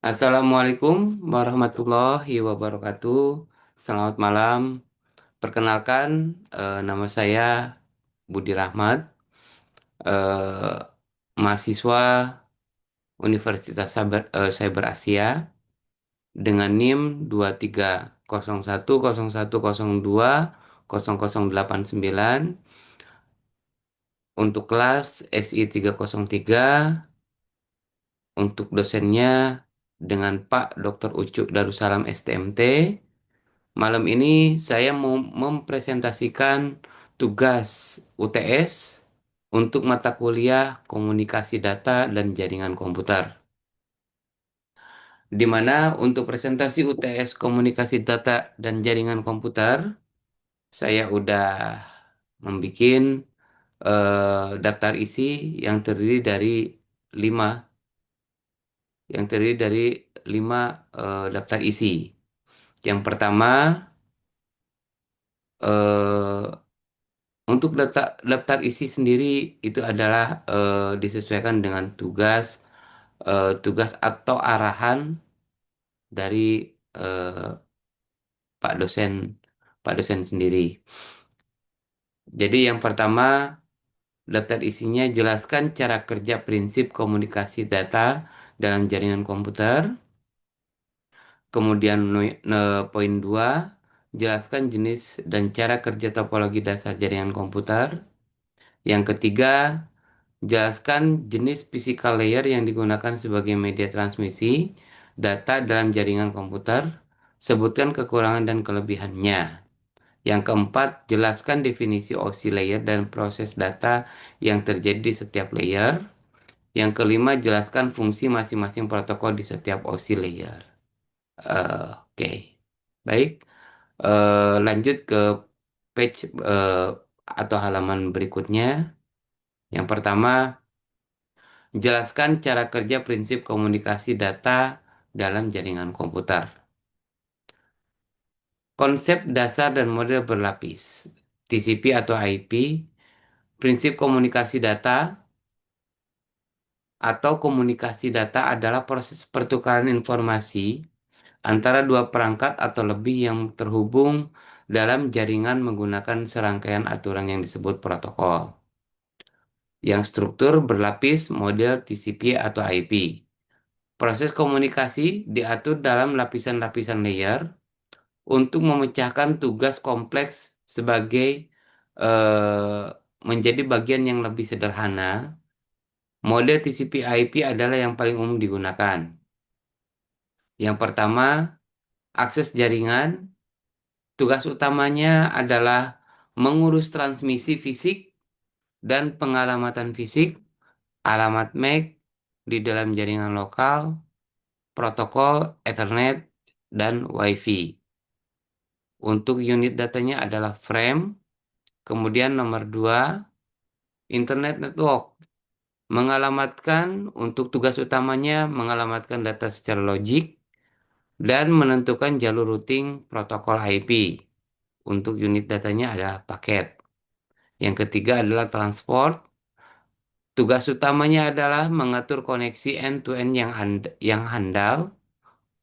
Assalamualaikum warahmatullahi wabarakatuh. Selamat malam. Perkenalkan, nama saya Budi Rahmat, eh, mahasiswa Universitas Cyber Asia dengan NIM 230101020089 untuk kelas SI 303, untuk dosennya dengan Pak Dr. Ucuk Darussalam STMT. Malam ini saya mau mempresentasikan tugas UTS untuk mata kuliah Komunikasi Data dan Jaringan Komputer. Di mana untuk presentasi UTS Komunikasi Data dan Jaringan Komputer, saya udah membuat daftar isi yang terdiri dari lima, yang terdiri dari lima daftar isi. Yang pertama, eh, untuk daftar isi sendiri itu adalah disesuaikan dengan tugas atau arahan dari Pak dosen Pak dosen sendiri. Jadi yang pertama, daftar isinya jelaskan cara kerja prinsip komunikasi data dalam jaringan komputer. Kemudian poin 2, jelaskan jenis dan cara kerja topologi dasar jaringan komputer. Yang ketiga, jelaskan jenis physical layer yang digunakan sebagai media transmisi data dalam jaringan komputer. Sebutkan kekurangan dan kelebihannya. Yang keempat, jelaskan definisi OSI layer dan proses data yang terjadi di setiap layer. Yang kelima, jelaskan fungsi masing-masing protokol di setiap OSI layer. Oke. Baik. Lanjut ke page atau halaman berikutnya. Yang pertama, jelaskan cara kerja prinsip komunikasi data dalam jaringan komputer. Konsep dasar dan model berlapis, TCP atau IP, prinsip komunikasi data atau komunikasi data adalah proses pertukaran informasi antara dua perangkat atau lebih yang terhubung dalam jaringan menggunakan serangkaian aturan yang disebut protokol. Yang struktur berlapis model TCP atau IP. Proses komunikasi diatur dalam lapisan-lapisan layer untuk memecahkan tugas kompleks sebagai eh, menjadi bagian yang lebih sederhana. Model TCP/IP adalah yang paling umum digunakan. Yang pertama, akses jaringan. Tugas utamanya adalah mengurus transmisi fisik dan pengalamatan fisik, alamat MAC di dalam jaringan lokal, protokol Ethernet, dan Wi-Fi. Untuk unit datanya adalah frame. Kemudian nomor 2, Internet Network. Mengalamatkan untuk tugas utamanya mengalamatkan data secara logik dan menentukan jalur routing protokol IP. Untuk unit datanya adalah paket. Yang ketiga adalah transport. Tugas utamanya adalah mengatur koneksi end-to-end yang handal,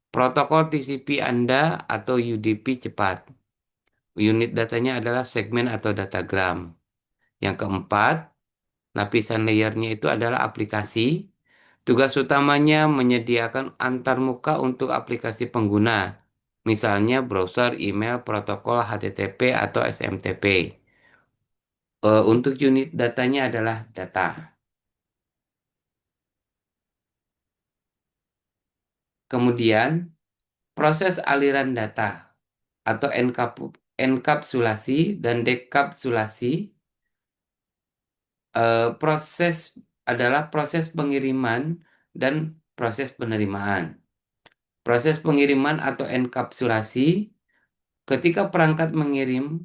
protokol TCP Anda atau UDP cepat. Unit datanya adalah segmen atau datagram. Yang keempat, lapisan layernya itu adalah aplikasi. Tugas utamanya menyediakan antarmuka untuk aplikasi pengguna, misalnya browser, email, protokol HTTP atau SMTP. Untuk unit datanya adalah data. Kemudian, proses aliran data atau enkapsulasi dan dekapsulasi, proses adalah proses pengiriman dan proses penerimaan. Proses pengiriman atau enkapsulasi, ketika perangkat mengirim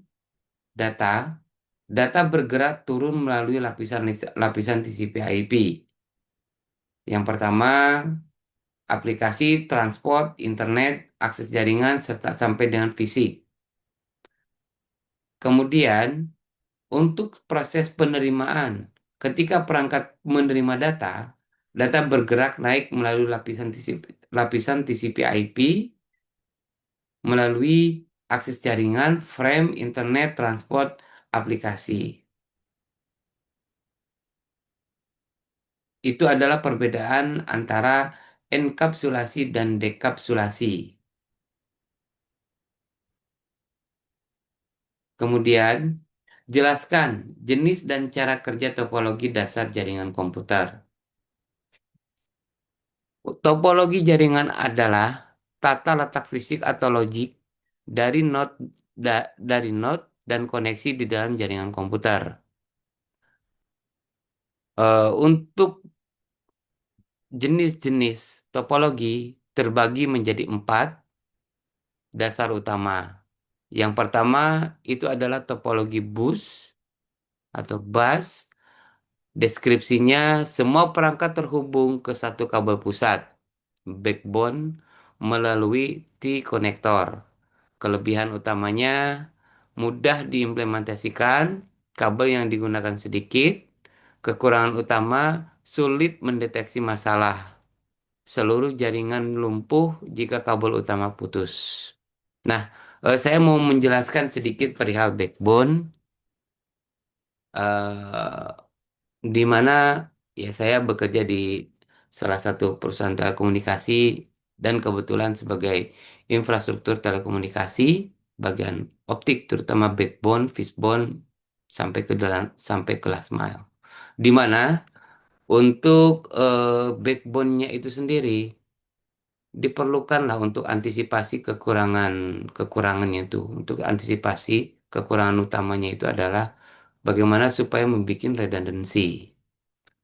data, data bergerak turun melalui lapisan TCP/IP. Yang pertama, aplikasi, transport, internet, akses jaringan, serta sampai dengan fisik. Kemudian, untuk proses penerimaan, ketika perangkat menerima data, data bergerak naik melalui lapisan lapisan TCP/IP melalui akses jaringan, frame, internet, transport, aplikasi. Itu adalah perbedaan antara enkapsulasi dan dekapsulasi. Kemudian, jelaskan jenis dan cara kerja topologi dasar jaringan komputer. Topologi jaringan adalah tata letak fisik atau logik dari dari node dan koneksi di dalam jaringan komputer. Untuk jenis-jenis topologi terbagi menjadi 4 dasar utama. Yang pertama itu adalah topologi bus atau bus. Deskripsinya, semua perangkat terhubung ke satu kabel pusat, backbone, melalui T-konektor. Kelebihan utamanya mudah diimplementasikan, kabel yang digunakan sedikit. Kekurangan utama sulit mendeteksi masalah. Seluruh jaringan lumpuh jika kabel utama putus. Nah, saya mau menjelaskan sedikit perihal backbone, di mana ya saya bekerja di salah satu perusahaan telekomunikasi dan kebetulan sebagai infrastruktur telekomunikasi bagian optik terutama backbone, fishbone sampai ke last mile. Di mana untuk backbone-nya itu sendiri diperlukanlah untuk antisipasi kekurangannya itu. Untuk antisipasi kekurangan utamanya itu adalah bagaimana supaya membuat redundancy.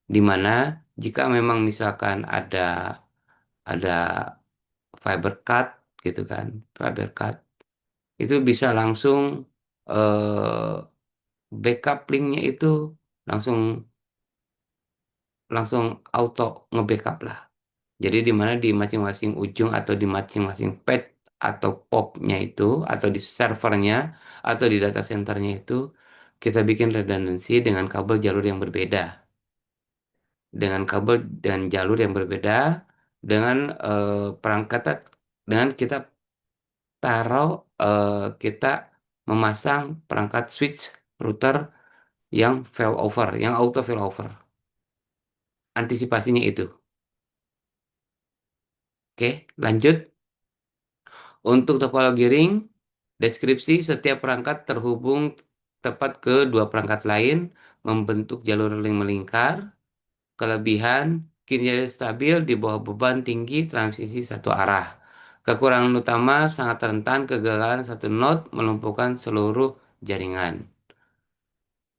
Di mana jika memang misalkan ada fiber cut gitu kan, fiber cut itu bisa langsung eh, backup linknya itu langsung langsung auto nge-backup lah. Jadi di mana di masing-masing ujung atau di masing-masing pad atau POP-nya itu atau di servernya atau di data centernya itu kita bikin redundancy dengan kabel jalur yang berbeda, dengan kabel dan jalur yang berbeda, dengan perangkat dengan kita taruh kita memasang perangkat switch router yang failover, yang auto failover. Antisipasinya itu. Oke, lanjut. Untuk topologi ring, deskripsi setiap perangkat terhubung tepat ke dua perangkat lain, membentuk jalur ring melingkar. Kelebihan, kinerja stabil di bawah beban tinggi transisi satu arah. Kekurangan utama sangat rentan kegagalan satu node melumpuhkan seluruh jaringan.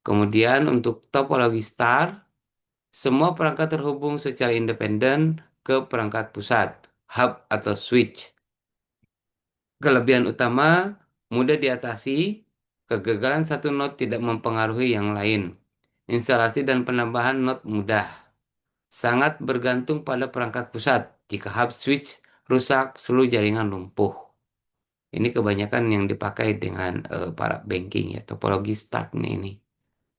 Kemudian untuk topologi star, semua perangkat terhubung secara independen ke perangkat pusat, hub atau switch. Kelebihan utama mudah diatasi, kegagalan satu node tidak mempengaruhi yang lain. Instalasi dan penambahan node mudah. Sangat bergantung pada perangkat pusat. Jika hub switch rusak, seluruh jaringan lumpuh. Ini kebanyakan yang dipakai dengan para banking ya, topologi startnya ini.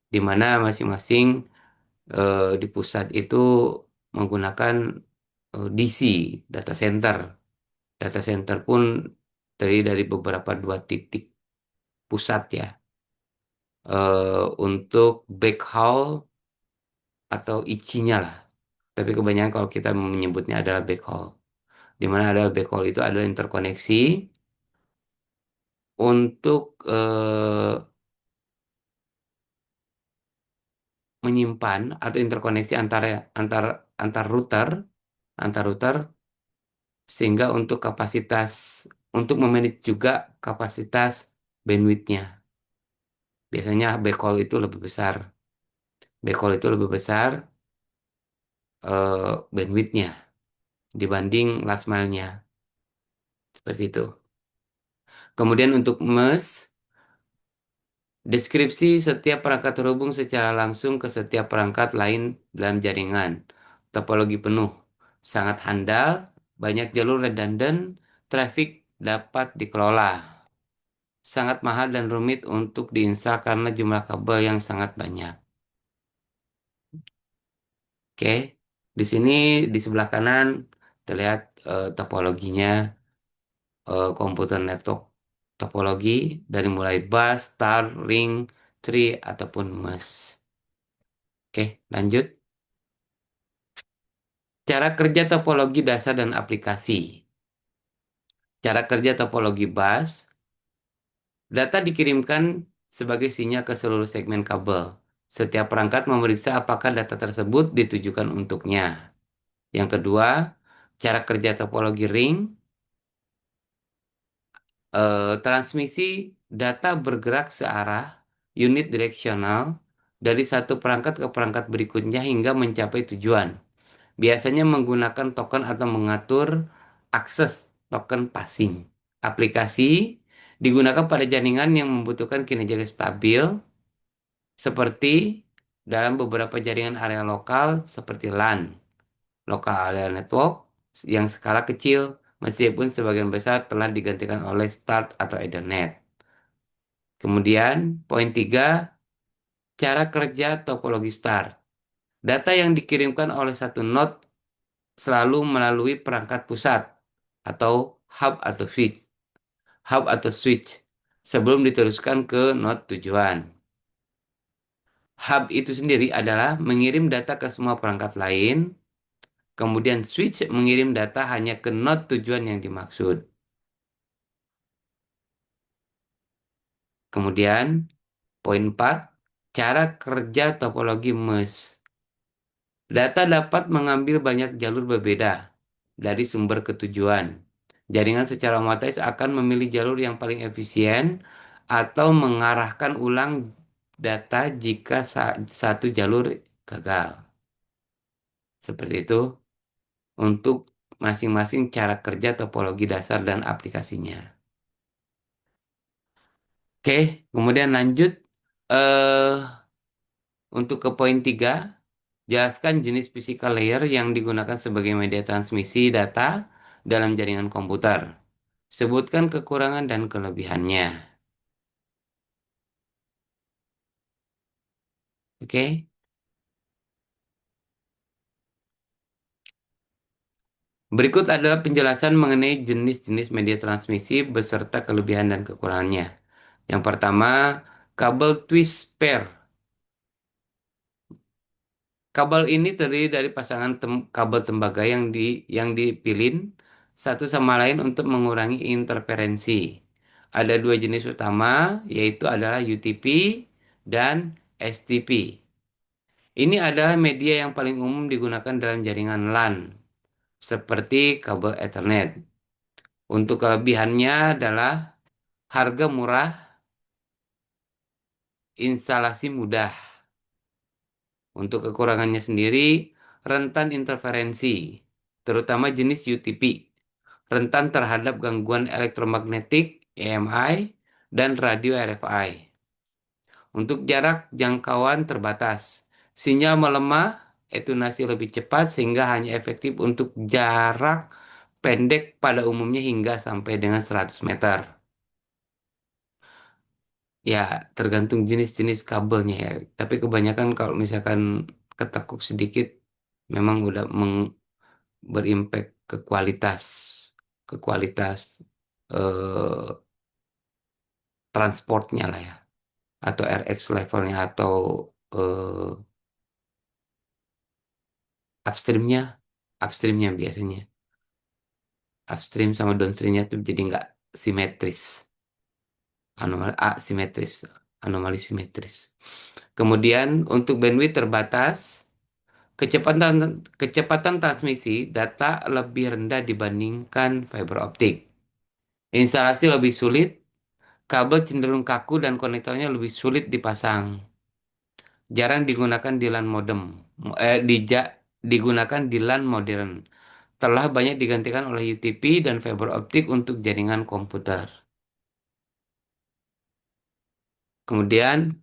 Di mana masing-masing di pusat itu menggunakan DC, data center. Data center pun terdiri dari beberapa dua titik pusat ya. Untuk backhaul atau IC-nya lah. Tapi kebanyakan kalau kita menyebutnya adalah backhaul. Di mana adalah backhaul itu adalah interkoneksi untuk menyimpan atau interkoneksi antar router sehingga untuk untuk memanage juga kapasitas bandwidth-nya. Biasanya backhaul itu lebih besar. Backhaul itu lebih besar bandwidth-nya dibanding last mile-nya. Seperti itu. Kemudian untuk mesh, deskripsi setiap perangkat terhubung secara langsung ke setiap perangkat lain dalam jaringan. Topologi penuh. Sangat handal, banyak jalur redundant, traffic dapat dikelola. Sangat mahal dan rumit untuk diinstal karena jumlah kabel yang sangat banyak. Oke, di sini di sebelah kanan terlihat topologinya, komputer network topologi dari mulai bus, star, ring, tree, ataupun mesh. Oke, lanjut. Cara kerja topologi dasar dan aplikasi. Cara kerja topologi bus, data dikirimkan sebagai sinyal ke seluruh segmen kabel. Setiap perangkat memeriksa apakah data tersebut ditujukan untuknya. Yang kedua, cara kerja topologi ring, transmisi data bergerak searah unit direksional dari satu perangkat ke perangkat berikutnya hingga mencapai tujuan. Biasanya menggunakan token atau mengatur akses token passing. Aplikasi digunakan pada jaringan yang membutuhkan kinerja stabil, seperti dalam beberapa jaringan area lokal seperti LAN, Local Area Network, yang skala kecil, meskipun sebagian besar telah digantikan oleh START atau Ethernet. Kemudian, poin 3, cara kerja topologi START. Data yang dikirimkan oleh satu node selalu melalui perangkat pusat atau hub atau switch sebelum diteruskan ke node tujuan. Hub itu sendiri adalah mengirim data ke semua perangkat lain, kemudian switch mengirim data hanya ke node tujuan yang dimaksud. Kemudian, poin 4, cara kerja topologi mesh. Data dapat mengambil banyak jalur berbeda dari sumber ke tujuan. Jaringan secara otomatis akan memilih jalur yang paling efisien atau mengarahkan ulang data jika satu jalur gagal. Seperti itu untuk masing-masing cara kerja topologi dasar dan aplikasinya. Oke, kemudian lanjut eh untuk ke poin 3, jelaskan jenis physical layer yang digunakan sebagai media transmisi data dalam jaringan komputer. Sebutkan kekurangan dan kelebihannya. Oke. Berikut adalah penjelasan mengenai jenis-jenis media transmisi beserta kelebihan dan kekurangannya. Yang pertama, kabel twist pair. Kabel ini terdiri dari pasangan kabel tembaga yang dipilin satu sama lain untuk mengurangi interferensi. Ada dua jenis utama, yaitu adalah UTP dan STP. Ini adalah media yang paling umum digunakan dalam jaringan LAN, seperti kabel Ethernet. Untuk kelebihannya adalah harga murah, instalasi mudah. Untuk kekurangannya sendiri, rentan interferensi, terutama jenis UTP, rentan terhadap gangguan elektromagnetik, EMI, dan radio RFI. Untuk jarak jangkauan terbatas, sinyal melemah, etunasi lebih cepat sehingga hanya efektif untuk jarak pendek pada umumnya hingga sampai dengan 100 meter. Ya, tergantung jenis-jenis kabelnya ya. Tapi kebanyakan kalau misalkan ketekuk sedikit, memang udah berimpact ke kualitas eh, transportnya lah ya, atau RX levelnya atau eh, upstreamnya, upstreamnya biasanya, upstream sama downstreamnya tuh jadi nggak simetris, anomali asimetris, anomali simetris. Kemudian untuk bandwidth terbatas. Kecepatan kecepatan transmisi data lebih rendah dibandingkan fiber optik. Instalasi lebih sulit, kabel cenderung kaku dan konektornya lebih sulit dipasang. Jarang digunakan di LAN modem. Digunakan di LAN modern. Telah banyak digantikan oleh UTP dan fiber optik untuk jaringan komputer. Kemudian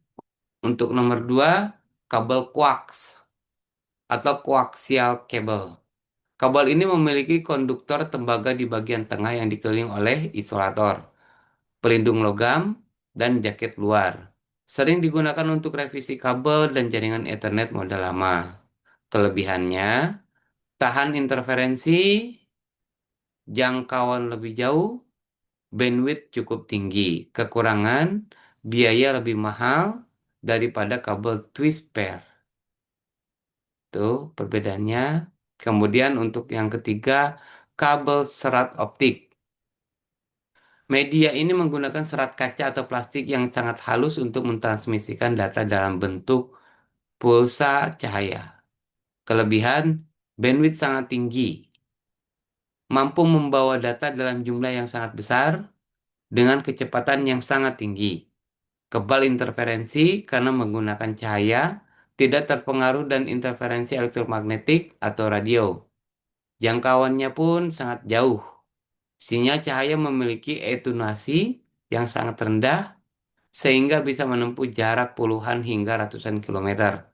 untuk nomor 2, kabel coax atau coaxial cable. Kabel ini memiliki konduktor tembaga di bagian tengah yang dikelilingi oleh isolator, pelindung logam, dan jaket luar. Sering digunakan untuk revisi kabel dan jaringan Ethernet model lama. Kelebihannya, tahan interferensi, jangkauan lebih jauh, bandwidth cukup tinggi. Kekurangan, biaya lebih mahal daripada kabel twist pair. Itu perbedaannya. Kemudian untuk yang ketiga, kabel serat optik. Media ini menggunakan serat kaca atau plastik yang sangat halus untuk mentransmisikan data dalam bentuk pulsa cahaya. Kelebihan, bandwidth sangat tinggi, mampu membawa data dalam jumlah yang sangat besar dengan kecepatan yang sangat tinggi. Kebal interferensi karena menggunakan cahaya, tidak terpengaruh dan interferensi elektromagnetik atau radio. Jangkauannya pun sangat jauh. Sinyal cahaya memiliki atenuasi yang sangat rendah sehingga bisa menempuh jarak puluhan hingga ratusan kilometer.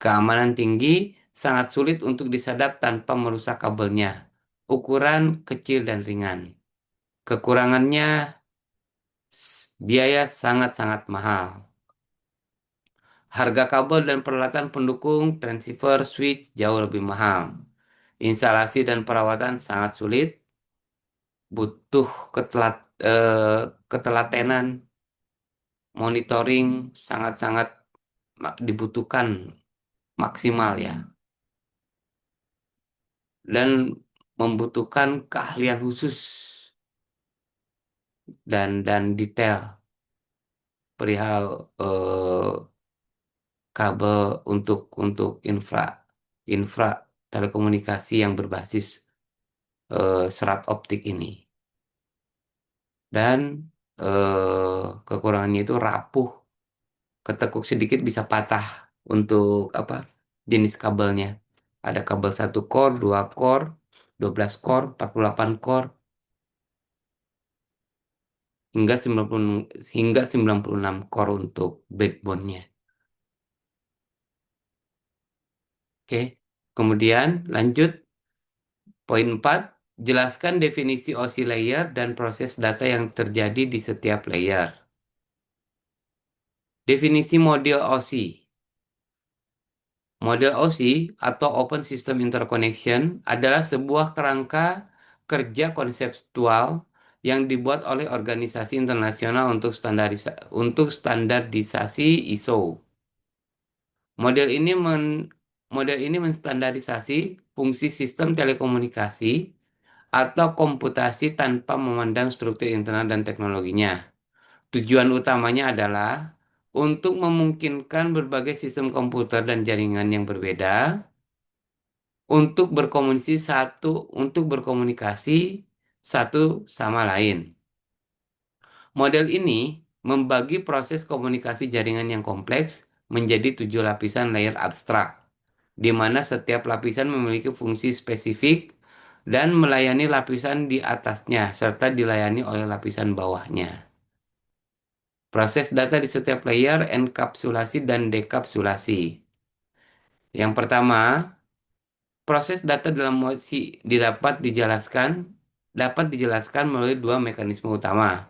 Keamanan tinggi sangat sulit untuk disadap tanpa merusak kabelnya. Ukuran kecil dan ringan. Kekurangannya biaya sangat-sangat mahal. Harga kabel dan peralatan pendukung transceiver switch jauh lebih mahal. Instalasi dan perawatan sangat sulit, butuh ketelatenan, monitoring sangat-sangat dibutuhkan maksimal ya, dan membutuhkan keahlian khusus dan detail perihal kabel untuk infra telekomunikasi yang berbasis serat optik ini. Dan kekurangannya itu rapuh, ketekuk sedikit bisa patah untuk apa jenis kabelnya. Ada kabel satu core, 2 core, 12 core, 48 core, hingga 96 core untuk backbone-nya. Oke. Kemudian lanjut poin 4, jelaskan definisi OSI layer dan proses data yang terjadi di setiap layer. Definisi model OSI. Model OSI atau Open System Interconnection adalah sebuah kerangka kerja konseptual yang dibuat oleh organisasi internasional untuk standarisasi ISO. Model ini model ini menstandarisasi fungsi sistem telekomunikasi atau komputasi tanpa memandang struktur internal dan teknologinya. Tujuan utamanya adalah untuk memungkinkan berbagai sistem komputer dan jaringan yang berbeda untuk berkomunikasi satu sama lain. Model ini membagi proses komunikasi jaringan yang kompleks menjadi 7 lapisan layer abstrak, di mana setiap lapisan memiliki fungsi spesifik dan melayani lapisan di atasnya, serta dilayani oleh lapisan bawahnya. Proses data di setiap layer, enkapsulasi dan dekapsulasi. Yang pertama, proses data dalam MOSI dapat dijelaskan melalui dua mekanisme utama.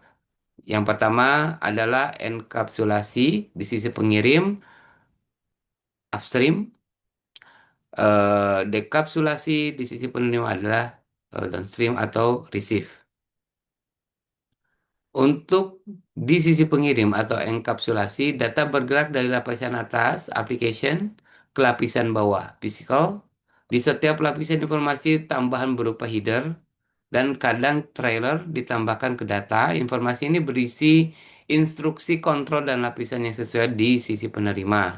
Yang pertama adalah enkapsulasi di sisi pengirim, upstream. Dekapsulasi di sisi penerima adalah downstream atau receive. Untuk di sisi pengirim atau enkapsulasi, data bergerak dari lapisan atas, application, ke lapisan bawah, physical. Di setiap lapisan informasi tambahan berupa header dan kadang trailer ditambahkan ke data. Informasi ini berisi instruksi kontrol dan lapisan yang sesuai di sisi penerima.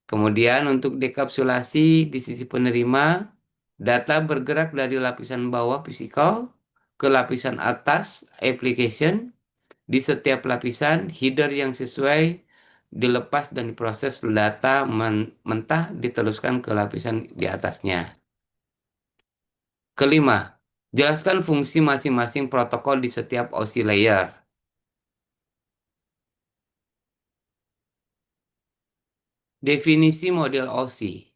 Kemudian untuk dekapsulasi di sisi penerima, data bergerak dari lapisan bawah physical ke lapisan atas application. Di setiap lapisan, header yang sesuai dilepas dan diproses data mentah diteruskan ke lapisan di atasnya. Kelima, jelaskan fungsi masing-masing protokol di setiap OSI layer. Definisi model OSI.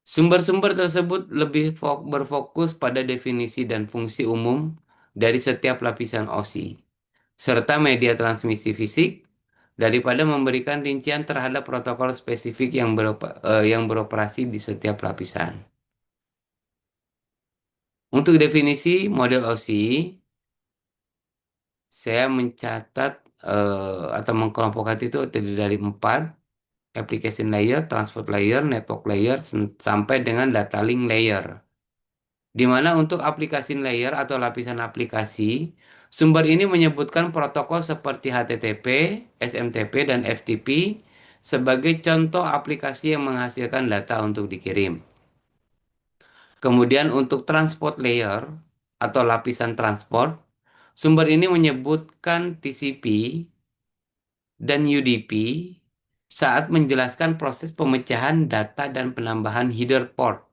Sumber-sumber tersebut lebih berfokus pada definisi dan fungsi umum dari setiap lapisan OSI, serta media transmisi fisik, daripada memberikan rincian terhadap protokol spesifik yang beroperasi di setiap lapisan. Untuk definisi model OSI, saya mencatat atau mengkelompokkan itu terdiri dari empat: application layer, transport layer, network layer, sampai dengan data link layer. Di mana untuk aplikasi layer atau lapisan aplikasi, sumber ini menyebutkan protokol seperti HTTP, SMTP, dan FTP sebagai contoh aplikasi yang menghasilkan data untuk dikirim. Kemudian untuk transport layer atau lapisan transport, sumber ini menyebutkan TCP dan UDP saat menjelaskan proses pemecahan data dan penambahan header port.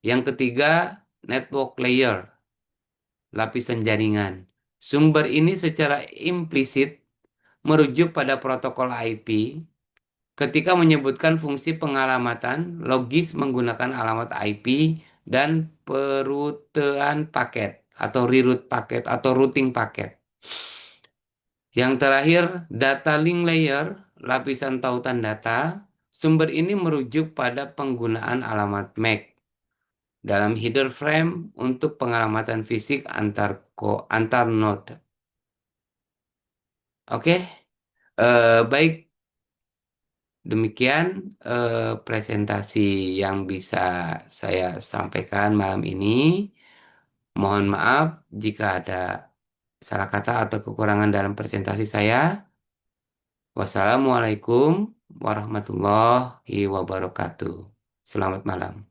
Yang ketiga, network layer, lapisan jaringan. Sumber ini secara implisit merujuk pada protokol IP ketika menyebutkan fungsi pengalamatan logis menggunakan alamat IP dan perutean paket atau reroute paket atau routing paket. Yang terakhir, data link layer, lapisan tautan data. Sumber ini merujuk pada penggunaan alamat MAC dalam header frame untuk pengalamatan fisik antar node. Oke, baik, demikian presentasi yang bisa saya sampaikan malam ini. Mohon maaf jika ada salah kata atau kekurangan dalam presentasi saya. Wassalamualaikum warahmatullahi wabarakatuh. Selamat malam.